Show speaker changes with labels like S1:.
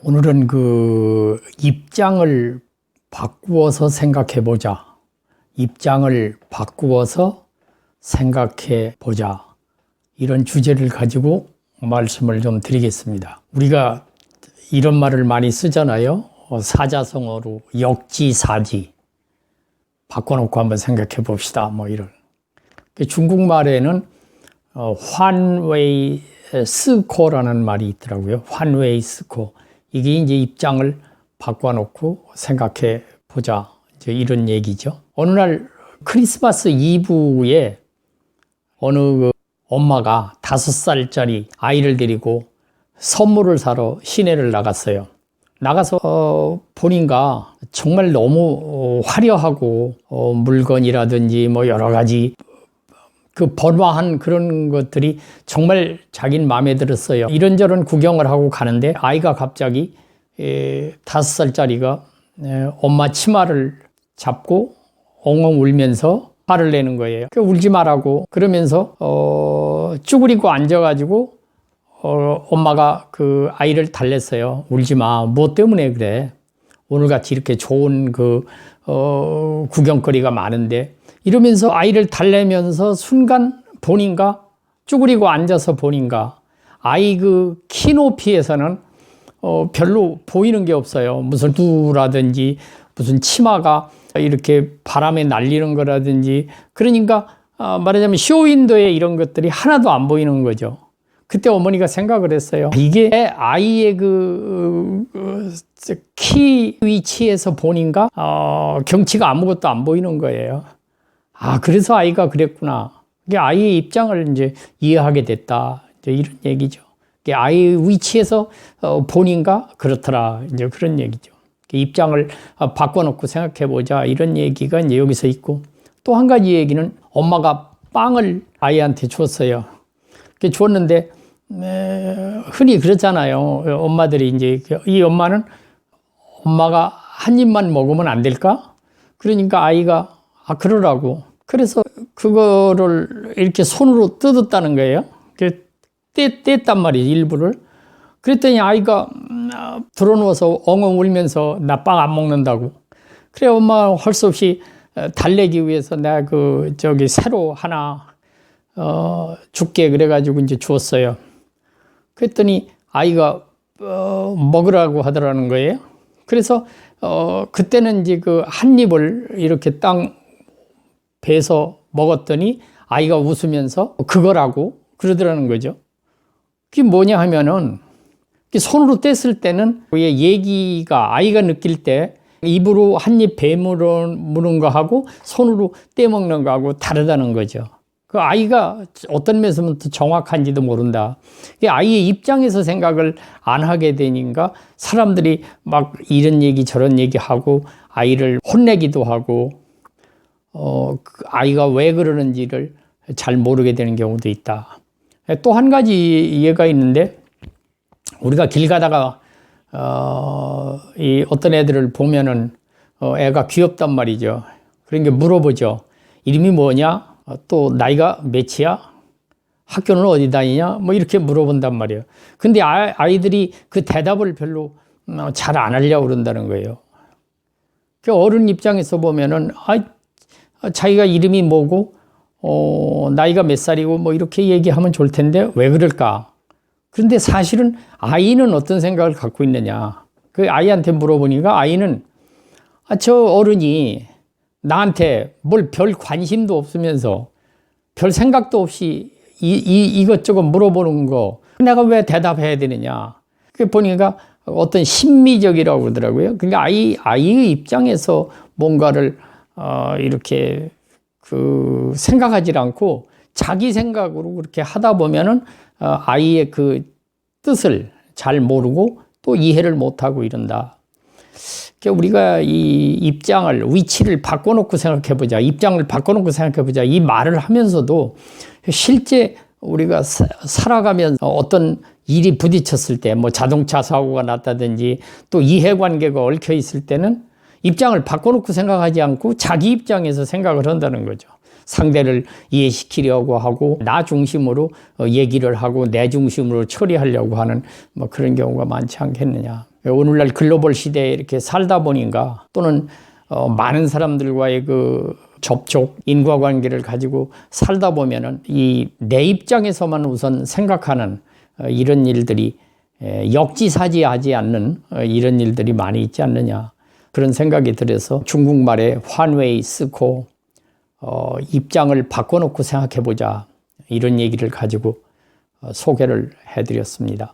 S1: 오늘은 그 입장을 바꾸어서 생각해 보자. 입장을 바꾸어서 생각해 보자. 이런 주제를 가지고 말씀을 좀 드리겠습니다. 우리가 이런 말을 많이 쓰잖아요. 사자성어로 역지사지. 바꿔놓고 한번 생각해 봅시다. 뭐 이런. 중국말에는 환웨이 스코라는 말이 있더라고요. 환웨이 스코. 이게 이제 입장을 바꿔놓고 생각해 보자. 이제 이런 얘기죠. 어느 날 크리스마스 이브에 어느 엄마가 5살짜리 아이를 데리고 선물을 사러 시내를 나갔어요. 나가서 보니까 정말 너무 화려하고 물건이라든지 뭐 여러 가지 그 번화한 그런 것들이 정말 자기는 마음에 들었어요. 이런저런 구경을 하고 가는데 아이가 갑자기 5살짜리가 엄마 치마를 잡고 엉엉 울면서 화를 내는 거예요. 울지 말라고 그러면서 쭈그리고 앉아가지고 엄마가 그 아이를 달랬어요. 울지 마. 뭐 때문에 그래? 오늘같이 이렇게 좋은 구경거리가 많은데. 이러면서 아이를 달래면서 순간 보니까 쭈그리고 앉아서 보니까 아이 그 키 높이에서는 별로 보이는 게 없어요. 무슨 두라든지 무슨 치마가 이렇게 바람에 날리는 거라든지 그러니까 말하자면 쇼윈도에 이런 것들이 하나도 안 보이는 거죠. 그때 어머니가 생각을 했어요. 이게 아이의 키 위치에서 보니까 경치가 아무것도 안 보이는 거예요. 그래서 아이가 그랬구나. 이게 아이의 입장을 이제 이해하게 됐다. 이제 이런 얘기죠. 이게 아이의 위치에서 보니까 그렇더라. 이제 그런 얘기죠. 입장을 바꿔놓고 생각해보자. 이런 얘기가 이제 여기서 있고. 또 한 가지 얘기는 엄마가 빵을 아이한테 줬어요. 줬는데, 흔히 그렇잖아요. 엄마들이 이제, 이 엄마는 엄마가 한 입만 먹으면 안 될까? 그러니까 아이가, 그러라고. 그래서 그거를 이렇게 손으로 뜯었다는 거예요. 뗐단 말이에요, 일부를. 그랬더니 아이가 들어누워서 엉엉 울면서 나 빵 안 먹는다고. 그래, 엄마 할 수 없이 달래기 위해서 내가 새로 하나, 줄게. 그래가지고 이제 주었어요. 그랬더니 아이가, 먹으라고 하더라는 거예요. 그래서, 그때는 이제 한 입을 이렇게 땅 배서 먹었더니 아이가 웃으면서 그거라고 그러더라는 거죠. 그게 뭐냐 하면은 손으로 뗐을 때는 얘기가 아이가 느낄 때 입으로 한 입 베무는 거하고 손으로 떼먹는 거하고 다르다는 거죠. 그 아이가 어떤 면에서는 더 정확한지도 모른다. 아이의 입장에서 생각을 안 하게 되니까 사람들이 막 이런 얘기 저런 얘기 하고 아이를 혼내기도 하고 아이가 왜 그러는지를 잘 모르게 되는 경우도 있다. 또 한 가지 예가 있는데 우리가 길 가다가 어떤 애들을 보면은 애가 귀엽단 말이죠. 그런 게 물어보죠. 이름이 뭐냐? 또 나이가 몇이야? 학교는 어디 다니냐? 뭐 이렇게 물어본단 말이에요. 근데 아이들이 그 대답을 별로 잘 안 하려고 그런다는 거예요. 어른 입장에서 보면은 자기가 이름이 뭐고 나이가 몇 살이고 뭐 이렇게 얘기하면 좋을 텐데 왜 그럴까? 그런데 사실은 아이는 어떤 생각을 갖고 있느냐? 그 아이한테 물어보니까 아이는 저 어른이 나한테 뭘 별 관심도 없으면서 별 생각도 없이 이것저것 물어보는 거 내가 왜 대답해야 되느냐? 그 보니까 어떤 심미적이라고 그러더라고요. 그러니까 아이의 입장에서 뭔가를 이렇게 생각하지 않고 자기 생각으로 그렇게 하다 보면은 아이의 그 뜻을 잘 모르고 또 이해를 못하고 이런다. 그러니까 우리가 이 입장을, 위치를 바꿔놓고 생각해보자. 입장을 바꿔놓고 생각해보자. 이 말을 하면서도 실제 우리가 살아가면서 어떤 일이 부딪혔을 때, 뭐 자동차 사고가 났다든지 또 이해관계가 얽혀 있을 때는 입장을 바꿔놓고 생각하지 않고 자기 입장에서 생각을 한다는 거죠. 상대를 이해시키려고 하고 나 중심으로 얘기를 하고 내 중심으로 처리하려고 하는 뭐 그런 경우가 많지 않겠느냐. 오늘날 글로벌 시대에 이렇게 살다 보니까 또는 많은 사람들과의 그 접촉, 인과관계를 가지고 살다 보면은 이 내 입장에서만 우선 생각하는 이런 일들이 역지사지하지 않는 이런 일들이 많이 있지 않느냐 그런 생각이 들어서 중국말에 환웨이 쓰고 입장을 바꿔놓고 생각해보자 이런 얘기를 가지고 소개를 해드렸습니다.